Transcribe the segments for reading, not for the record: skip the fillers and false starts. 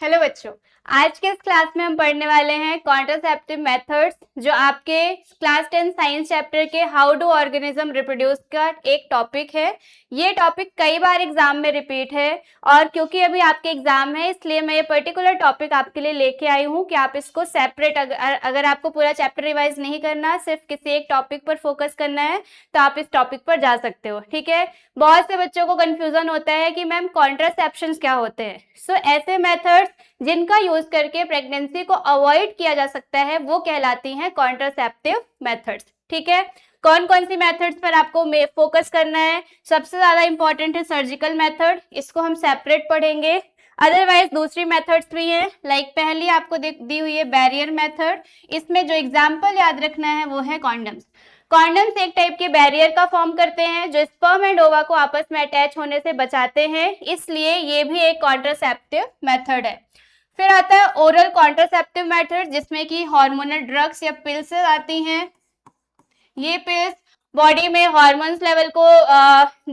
Hello बच्चों, आज के इस क्लास में हम पढ़ने वाले हैं कॉन्ट्रासेप्टिव मेथड्स, जो आपके क्लास 10 साइंस चैप्टर के हाउ डू ऑर्गेनिज्म रिप्रोड्यूस का एक टॉपिक है। ये टॉपिक कई बार एग्जाम में रिपीट है और क्योंकि अभी आपके एग्जाम है इसलिए मैं ये पर्टिकुलर टॉपिक आपके लिए लेके आई हूँ कि आप इसको सेपरेट, अगर आपको पूरा चैप्टर रिवाइज नहीं करना, सिर्फ किसी एक टॉपिक पर फोकस करना है तो आप इस टॉपिक पर जा सकते हो। ठीक है, बहुत से बच्चों को कंफ्यूजन होता है कि मैम कॉन्ट्रासेप्शन क्या होते हैं। सो ऐसे मेथड्स जिनका यूज करके प्रेगनेंसी को अवॉइड किया जा सकता है वो कहलाती हैं कॉन्ट्रासेप्टिव मेथड्स। ठीक है, कौन कौन सी मेथड्स पर आपको फोकस करना है? सबसे ज्यादा इंपॉर्टेंट है सर्जिकल मेथड, इसको हम सेपरेट पढ़ेंगे। अदरवाइज दूसरी मेथड्स भी हैं, लाइक पहली आपको दी हुई है बैरियर मेथड। इसमें जो एग्जाम्पल याद रखना है वो है कॉन्डम्स। कॉन्डम्स एक टाइप के बैरियर का फॉर्म करते हैं जो स्पर्म एंड ओवा को आपस में अटैच होने से बचाते हैं, इसलिए ये भी एक कॉन्ट्रासेप्टिव मेथड है। फिर आता है ओरल कॉन्ट्रासेप्टिव मेथड, जिसमें कि हार्मोनल ड्रग्स या पिल्स आती हैं। ये पिल्स बॉडी में हार्मोन्स लेवल को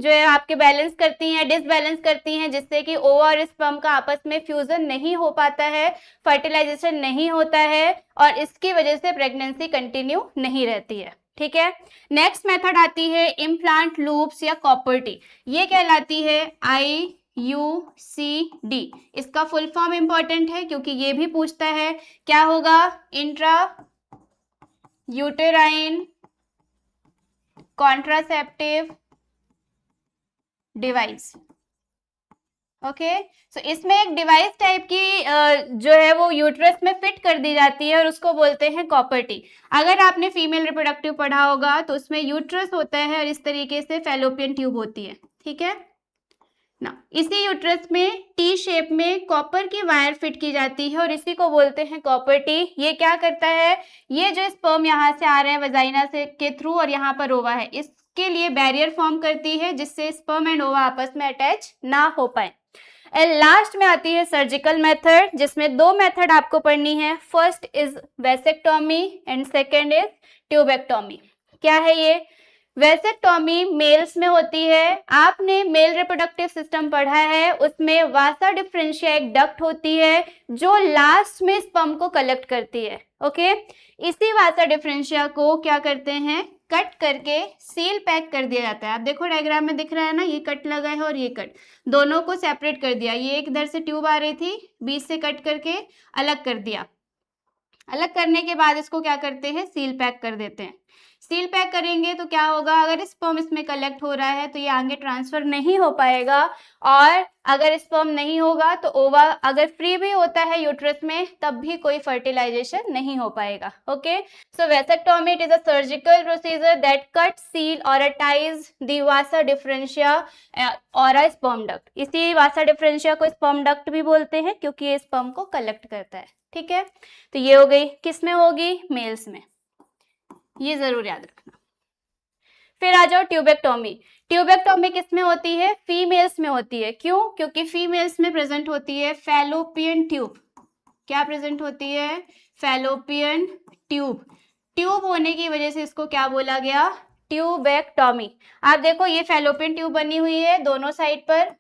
जो है आपके बैलेंस करती हैं, डिसबैलेंस करती हैं, जिससे कि ओवा और स्पर्म का आपस में फ्यूजन नहीं हो पाता है, फर्टिलाइजेशन नहीं होता है और इसकी वजह से प्रेगनेंसी कंटिन्यू नहीं रहती है। ठीक है, नेक्स्ट मेथड आती है इम्प्लांट लूप्स या कॉपर टी। ये कहलाती है IUCD। इसका फुल फॉर्म इंपॉर्टेंट है क्योंकि ये भी पूछता है, क्या होगा? Intra uterine contraceptive device. Okay, so इसमें एक डिवाइस टाइप की जो है वो यूट्रस में फिट कर दी जाती है और उसको बोलते हैं कॉपर टी। अगर आपने फीमेल रिप्रोडक्टिव पढ़ा होगा तो उसमें यूट्रस होता है और इस तरीके से फैलोपियन ट्यूब होती है। ठीक है ना, इसी यूट्रस में टी शेप में कॉपर की वायर फिट की जाती है और इसी को बोलते हैं कॉपर टी। ये क्या करता है, ये जो स्पर्म यहाँ से आ रहे हैं वजाइना से के थ्रू और यहाँ पर ओवा है, इसके लिए बैरियर फॉर्म करती है जिससे स्पर्म एंड ओवा आपस में अटैच ना हो पाए। एंड लास्ट में आती है सर्जिकल मेथड, जिसमें दो मेथड आपको पढ़नी है। First is vasectomy and second is tubectomy. क्या है ये? वेसेक्टोमी मेल्स में होती है। आपने मेल रिप्रोडक्टिव सिस्टम पढ़ा है, उसमें वासा डिफरेंशिया एक डक्ट होती है जो लास्ट में स्पर्म को कलेक्ट करती है। ओके, इसी वासा डिफरेंशिया को क्या करते हैं, कट करके सील पैक कर दिया जाता है। आप देखो डायग्राम में दिख रहा है ना, ये कट लगा है और ये कट, दोनों को सेपरेट कर दिया। ये एक इधर से ट्यूब आ रही थी, बीच से कट करके अलग कर दिया। अलग करने के बाद इसको क्या करते हैं, सील पैक कर देते हैं। सील पैक करेंगे तो क्या होगा, अगर स्पर्म इसमें कलेक्ट हो रहा है तो ये आगे ट्रांसफर नहीं हो पाएगा और अगर स्पर्म नहीं होगा तो ओवा अगर फ्री भी होता है यूट्रस में तब भी कोई फर्टिलाइजेशन नहीं हो पाएगा। Okay, so vasectomy it is a surgical procedure that cut, seal और अटाइज द वासा डिफरेंशिया और अ स्पर्म डक्ट। इसी वासा डिफरेंशिया को स्पर्म डक्ट भी बोलते हैं क्योंकि ये स्पर्म को कलेक्ट करता है। ठीक है, तो ये हो गई, किस में होगी? मेल्स में, ये जरूर याद रखना। फिर आ जाओ ट्यूबेक्टोमी। ट्यूबेक्टोमी किस में होती है? फीमेल्स में होती है। क्यों? क्योंकि फीमेल्स में प्रेजेंट होती है फैलोपियन ट्यूब। क्या प्रेजेंट होती है? Fallopian tube. ट्यूब होने की वजह से इसको क्या बोला गया? ट्यूबेक्टोमी। आप देखो ये फैलोपियन ट्यूब बनी हुई है दोनों साइड पर।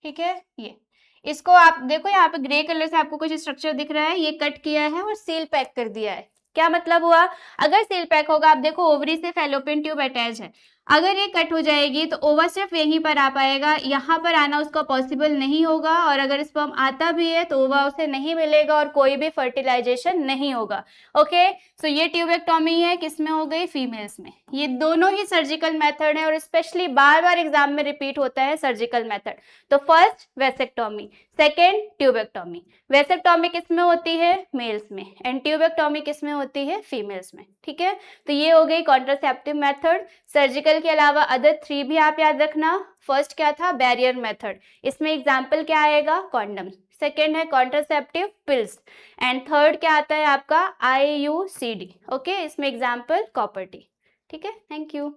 ठीक है, ये इसको आप देखो यहाँ पे ग्रे कलर से आपको कुछ स्ट्रक्चर दिख रहा है, ये कट किया है और सील पैक कर दिया है। क्या मतलब हुआ? अगर सील पैक होगा, आप देखो ओवरी से फैलोपियन ट्यूब अटैच है, अगर ये कट हो जाएगी तो ओवा सिर्फ यहीं पर आ पाएगा, यहाँ पर आना उसका पॉसिबल नहीं होगा और अगर स्पर्म आता भी है तो ओवा उसे नहीं मिलेगा और कोई भी फर्टिलाइजेशन नहीं होगा। ओके, सो ये ट्यूबेक्टोमी है, किसमें हो गई? फीमेल्स में। ये दोनों ही सर्जिकल मेथड है और स्पेशली बार बार एग्जाम में रिपीट होता है सर्जिकल मेथड। तो first vasectomy, second tubectomy. Vasectomy किसमें होती है? मेल्स में, एंड ट्यूबेक्टोमी किसमें होती है? फीमेल्स में। ठीक है, तो ये हो गई कॉन्ट्रासेप्टिव मेथड। सर्जिकल के अलावा अदर 3 भी आप याद रखना। फर्स्ट क्या था? बैरियर मेथड, इसमें एग्जाम्पल क्या आएगा? कॉन्डम। सेकेंड है कॉन्ट्रासेप्टिव पिल्स एंड थर्ड क्या आता है आपका? IUCD। ओके, इसमें एग्जाम्पल कॉपर टी। ठीक है, थैंक यू।